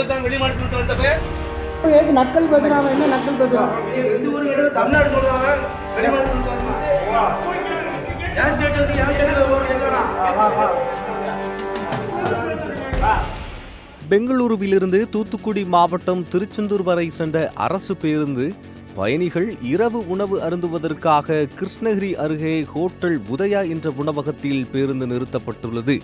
தான் வெளி மாநிலத்தில் வந்த பேர் நக்கல் பேசுறாங்க. என்ன நக்கல் பேசுறாங்க? ரெண்டு ஊருக்கு தமிழ்நாடு சொல்றாங்க, வெளி மாநிலத்தில் பெங்களூருவிலிருந்து தூத்துக்குடி மாவட்டம் திருச்செந்தூர் வரை சென்ற அரசு பேருந்து பயணிகள் இரவு உணவு அருந்துவதற்காக கிருஷ்ணகிரி அருகே ஹோட்டல் உதயா என்ற உணவகத்தில் பேருந்து நிறுத்தப்பட்டுள்ளது.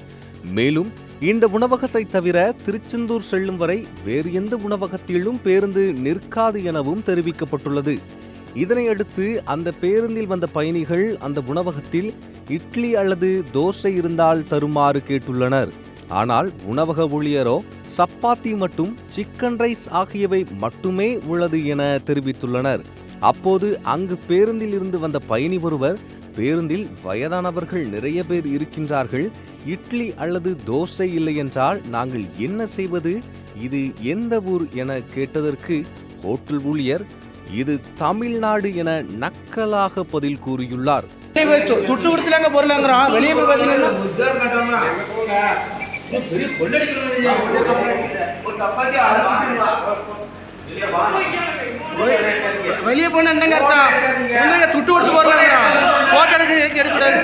மேலும் இந்த உணவகத்தை தவிர திருச்செந்தூர் செல்லும் வரை வேறு எந்த உணவகத்திலும் பேருந்து நிற்காது எனவும் தெரிவிக்கப்பட்டுள்ளது. இதனையடுத்து அந்த பேருந்தில் வந்த பயணிகள் அந்த உணவகத்தில் இட்லி அல்லது தோசை இருந்தால் தருமாறு கேட்டுள்ளனர். ஆனால் உணவக ஊழியரோ சப்பாத்தி மற்றும் சிக்கன் ரைஸ் ஆகியவை மட்டுமே உள்ளது என தெரிவித்துள்ளனர். அப்போது அங்கு பேருந்தில் இருந்து வந்த பயணி ஒருவர், பேருந்தில் வயதானவர்கள் நிறைய பேர் இருக்கின்றார்கள், இட்லி அல்லது தோசை இல்லை என்றால் நாங்கள் என்ன செய்வது, இது எந்த ஊர் என கேட்டதற்கு ஹோட்டல் ஊழியர் இது தமிழ்நாடு என நக்கலாக பதில் கூறியுள்ளார். துட்டு கொடுத்துலாங்க பொருளாங்கிறோம், வெளியே போய் பார்த்தீங்கன்னா வெளியே போனா என்னங்க அர்த்தம்? என்னங்க துட்டு கொடுத்து போறலாங்கிறோம், போட்டோ எடுக்கக்கூடாது.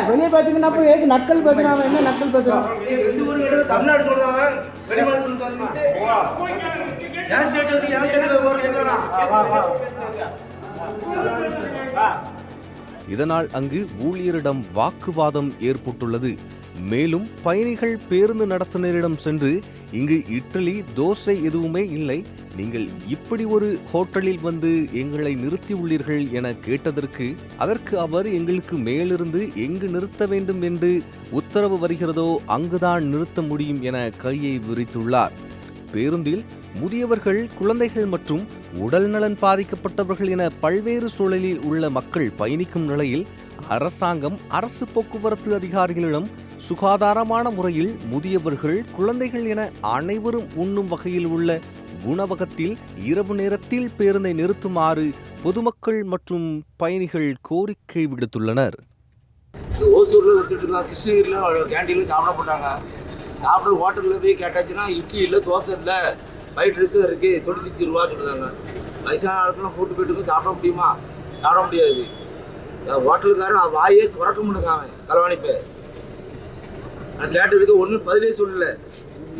வெளியே பாத்தீங்கன்னா நக்கல் பேசுறாங்க. என்ன நக்கல் பேசுறாங்க? தமிழ்நாடு சொல்றாங்க, வெளி மாநிலத்தில் இதனால் அங்கு ஊழியரிடம் வாக்குவாதம் ஏற்பட்டுள்ளது. மேலும் பயணிகள் பேருந்து நடத்துனரிடம் சென்று இங்கு இட்லி தோசை எதுவுமே இல்லை, நீங்கள் இப்படி ஒரு ஹோட்டலில் வந்து எங்களை நிறுத்தி உள்ளீர்கள் என கேட்டதற்கு அதற்கு அவர் எங்களுக்கு மேலிருந்து எங்கு நிறுத்த வேண்டும் என்று உத்தரவு வருகிறதோ அங்குதான் நிறுத்த முடியும் என கையை விரித்துள்ளார். பேருந்தில் முதியவர்கள், குழந்தைகள் மற்றும் உடல்நலன் பாதிக்கப்பட்டவர்கள் என பல்வேறு சூழலில் உள்ள மக்கள் பயணிக்கும் நிலையில் அரசாங்கம் அரசு போக்குவரத்து அதிகாரிகளிடம் சுகாதாரமான முறையில் முதியவர்கள், குழந்தைகள் என அனைவரும் உண்ணும் வகையில் உள்ள உணவகத்தில் இரவு நேரத்தில் பேருந்தை நிறுத்துமாறு பொதுமக்கள் மற்றும் பயணிகள் கோரிக்கை விடுத்துள்ளனர். ஓசூரில் வந்துட்டு இருந்தாங்க, கிருஷ்ணகிரியில் கேண்டீனில் சாப்பிட போட்டாங்க. சாப்பிட ஹோட்டலில் போய் கேட்டாச்சுன்னா இட்லி இல்லை, தோசை இல்லை, ஃப்ரைட் ரைஸ் இருக்குது, 95 ரூபா சொல்லுறாங்க. வயசான ஆளுக்கெல்லாம் கூட்டு போயிட்டு சாப்பிட முடியுமா? சாப்பிட முடியாது. ஹோட்டலுக்காரன் வாயே துறக்க முடியுங்க. அவன் கலவாணிப்பை நான் கேட்டதுக்கு ஒன்றும் பதிலே சொல்லலை.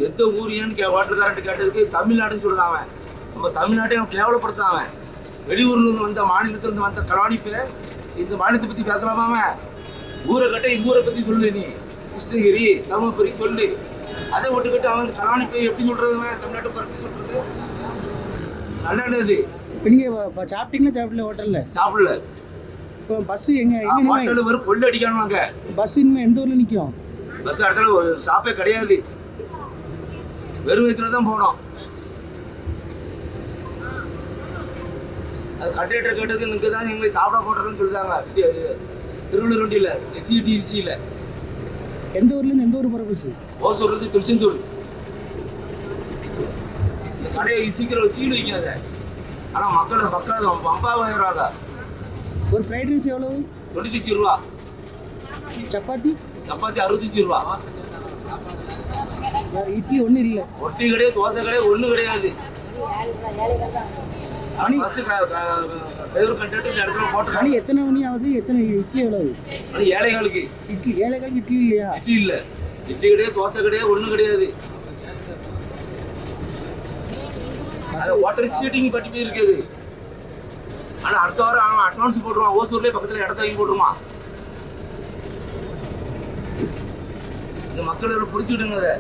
எந்த ஊர் ஏன்னு ஹோட்டலுக்காரன்ட்டு கேட்டதுக்கு தமிழ்நாடுன்னு சொல்லுதான். அவன் நம்ம தமிழ்நாட்டை அவன் கேவலப்படுத்தான். அவன் வெளியூர்லேருந்து வந்த மாநிலத்திலிருந்து வந்த கலவாணிப்பை இந்த மாநிலத்தை பற்றி பேசலாமா? அவன் ஊரை கட்ட ஊரை பற்றி சொல்லு, நீ கிருஷ்ணகிரி தருமபுரி சொல்லு. அதை விட்டுக்கிட்டு அவன் கலவாணிப்பை எப்படி சொல்கிறது? தமிழ்நாட்டை பற்றி சொல்கிறது நல்லது. இப்போ நீங்கள் சாப்பிட்டீங்களா? சாப்பிடல? ஹோட்டலில் சாப்பிடல. இப்போ பஸ் எங்கே ஹோட்டலில் வரும் கொள்ளை அடிக்கணுமாங்க. பஸ் இனிமேல் எந்த ஊரில் நிற்கும்? பஸ் இடத்துல ஒரு ஸ்டாப்பே கிடையாது, வெறும் வயிற்றுல தான் போனோம். அது கண்டக்டர் கேட்டது இங்கே தான் எங்களை சாப்பிட போடுறதுன்னு சொல்லிட்டாங்க. திருவள்ளூர்வண்டியில் எஸ்சிடிசியில். எந்த ஊர்லேருந்து எந்த ஊர் போகிற பஸ்? ஓசூர்லேருந்து திருச்செந்தூர். இந்த கடையை சீக்கிரம் சீடு வைக்காத, ஆனால் மக்கள் பம்பாவாயிராதா. ஒரு ஃப்ரைட் ரைஸ் எவ்வளோ? 95 ரூபா. சப்பாத்தி 65 ரூபா. இட்லி ஒன்றும் இல்லை, ஒட்டி கிடையாது, தோசை கிடையாது, ஒன்றும் கிடையாது. மணி எத்தனை மணி ஆகுது? எத்தனை இட்லி எவ்வளவு? ஏழைகளுக்கு ஏழைகளுக்கு இட்லி இல்லையா? இட்லி இல்லை, இட்லி கிடையாது, தோசை கிடையாது, ஒன்றும் கிடையாது. அது வாட்டர் சீட்டிங் பட்டி போய் இருக்குது. ஆனால் அடுத்த வாரம் அவன் அட்வான்ஸ் போட்டுருவான். ஓசூர்லேயே பக்கத்தில் இடத்த வாங்கி போட்டுருவான். இந்த மக்கள் பிடிச்சி விடுங்க. அதை